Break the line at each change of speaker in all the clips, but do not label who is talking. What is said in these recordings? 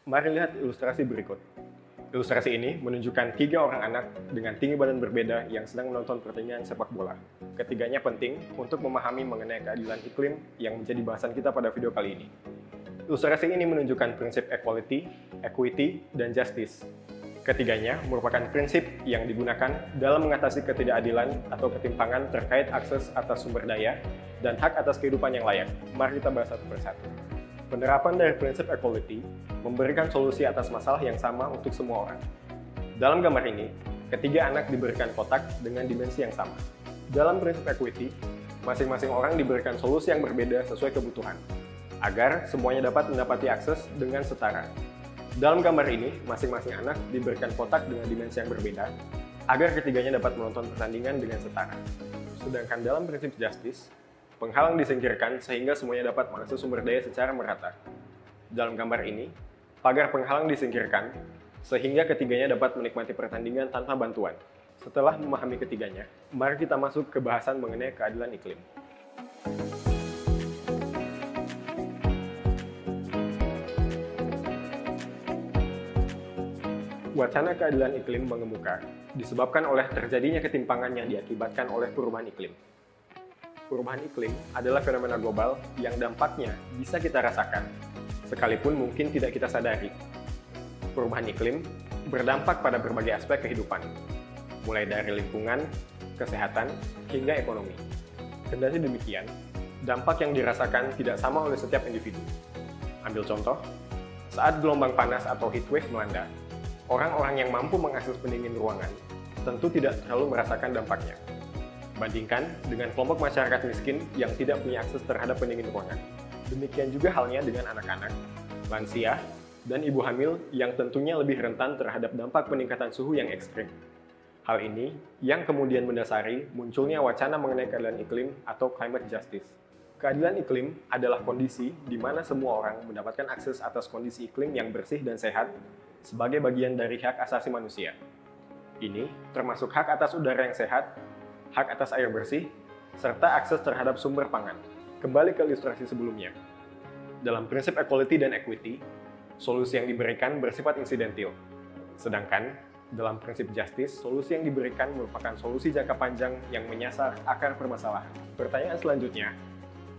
Mari lihat ilustrasi berikut. Ilustrasi ini menunjukkan 3 orang anak dengan tinggi badan berbeda yang sedang menonton pertandingan sepak bola. Ketiganya penting untuk memahami mengenai keadilan iklim yang menjadi bahasan kita pada video kali ini. Ilustrasi ini menunjukkan prinsip equality, equity, dan justice. Ketiganya merupakan prinsip yang digunakan dalam mengatasi ketidakadilan atau ketimpangan terkait akses atas sumber daya dan hak atas kehidupan yang layak. Mari kita bahas satu persatu. Penerapan dari prinsip equality memberikan solusi atas masalah yang sama untuk semua orang. Dalam gambar ini, ketiga anak diberikan kotak dengan dimensi yang sama. Dalam prinsip equity, masing-masing orang diberikan solusi yang berbeda sesuai kebutuhan, agar semuanya dapat mendapati akses dengan setara. Dalam gambar ini, masing-masing anak diberikan kotak dengan dimensi yang berbeda, agar ketiganya dapat menonton pertandingan dengan setara. Sedangkan dalam prinsip justice, penghalang disingkirkan sehingga semuanya dapat mengakses sumber daya secara merata. Dalam gambar ini, pagar penghalang disingkirkan sehingga ketiganya dapat menikmati pertandingan tanpa bantuan. Setelah memahami ketiganya, mari kita masuk ke bahasan mengenai keadilan iklim. Wacana keadilan iklim mengemuka disebabkan oleh terjadinya ketimpangan yang diakibatkan oleh perubahan iklim. Perubahan iklim adalah fenomena global yang dampaknya bisa kita rasakan, sekalipun mungkin tidak kita sadari. Perubahan iklim berdampak pada berbagai aspek kehidupan, mulai dari lingkungan, kesehatan, hingga ekonomi. Kendati demikian, dampak yang dirasakan tidak sama oleh setiap individu. Ambil contoh, saat gelombang panas atau heatwave melanda, orang-orang yang mampu mengakses pendingin ruangan tentu tidak terlalu merasakan dampaknya. Bandingkan dengan kelompok masyarakat miskin yang tidak punya akses terhadap pendingin ruangan. Demikian juga halnya dengan anak-anak, lansia, dan ibu hamil yang tentunya lebih rentan terhadap dampak peningkatan suhu yang ekstrim. Hal ini yang kemudian mendasari munculnya wacana mengenai keadilan iklim atau climate justice. Keadilan iklim adalah kondisi di mana semua orang mendapatkan akses atas kondisi iklim yang bersih dan sehat sebagai bagian dari hak asasi manusia. Ini termasuk hak atas udara yang sehat, hak atas air bersih, serta akses terhadap sumber pangan. Kembali ke ilustrasi sebelumnya. Dalam prinsip equality dan equity, solusi yang diberikan bersifat insidentil. Sedangkan dalam prinsip justice, solusi yang diberikan merupakan solusi jangka panjang yang menyasar akar permasalahan. Pertanyaan selanjutnya,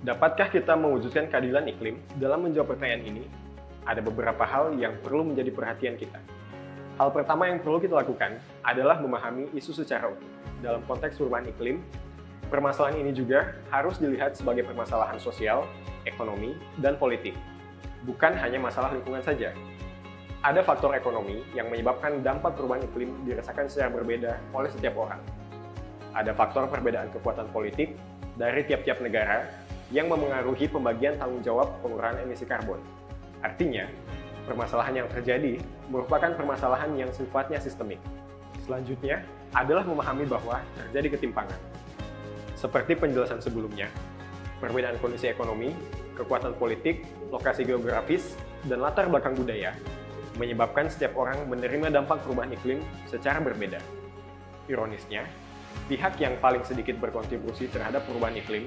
dapatkah kita mewujudkan keadilan iklim? Dalam menjawab pertanyaan ini, ada beberapa hal yang perlu menjadi perhatian kita. Hal pertama yang perlu kita lakukan adalah memahami isu secara utuh. Dalam konteks perubahan iklim, permasalahan ini juga harus dilihat sebagai permasalahan sosial, ekonomi, dan politik. Bukan hanya masalah lingkungan saja. Ada faktor ekonomi yang menyebabkan dampak perubahan iklim dirasakan secara berbeda oleh setiap orang. Ada faktor perbedaan kekuatan politik dari tiap-tiap negara yang memengaruhi pembagian tanggung jawab pengurangan emisi karbon. Artinya, permasalahan yang terjadi merupakan permasalahan yang sifatnya sistemik. Selanjutnya adalah memahami bahwa terjadi ketimpangan. Seperti penjelasan sebelumnya, perbedaan kondisi ekonomi, kekuatan politik, lokasi geografis, dan latar belakang budaya menyebabkan setiap orang menerima dampak perubahan iklim secara berbeda. Ironisnya, pihak yang paling sedikit berkontribusi terhadap perubahan iklim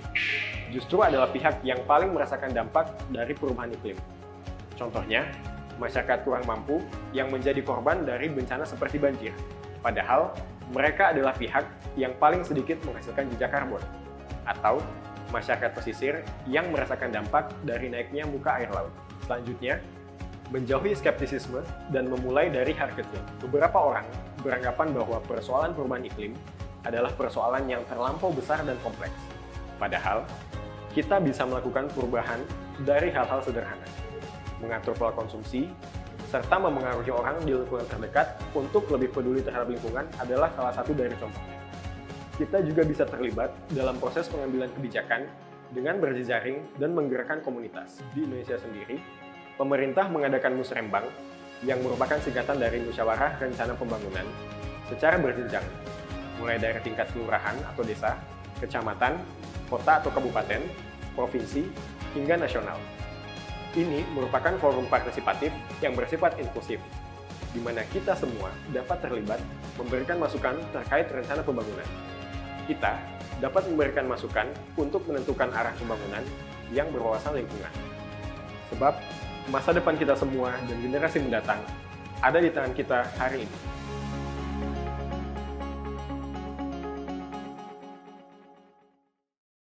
justru adalah pihak yang paling merasakan dampak dari perubahan iklim. Contohnya, masyarakat kurang mampu yang menjadi korban dari bencana seperti banjir. Padahal, mereka adalah pihak yang paling sedikit menghasilkan jejak karbon. Atau, masyarakat pesisir yang merasakan dampak dari naiknya muka air laut. Selanjutnya, menjauhi skeptisisme dan memulai dari hal kecil. Beberapa orang beranggapan bahwa persoalan perubahan iklim adalah persoalan yang terlampau besar dan kompleks. Padahal, kita bisa melakukan perubahan dari hal-hal sederhana. Mengatur pola konsumsi, serta memengaruhi orang di lingkungan terdekat untuk lebih peduli terhadap lingkungan adalah salah satu dari contohnya. Kita juga bisa terlibat dalam proses pengambilan kebijakan dengan berjejaring dan menggerakkan komunitas. Di Indonesia sendiri, pemerintah mengadakan musrembang yang merupakan singkatan dari Musyawarah Rencana Pembangunan secara berjenjang, mulai dari tingkat kelurahan atau desa, kecamatan, kota atau kabupaten, provinsi, hingga nasional. Ini merupakan forum partisipatif yang bersifat inklusif, di mana kita semua dapat terlibat memberikan masukan terkait rencana pembangunan. Kita dapat memberikan masukan untuk menentukan arah pembangunan yang berwawasan lingkungan. Sebab, Masa depan kita semua dan generasi mendatang ada di tangan kita hari ini.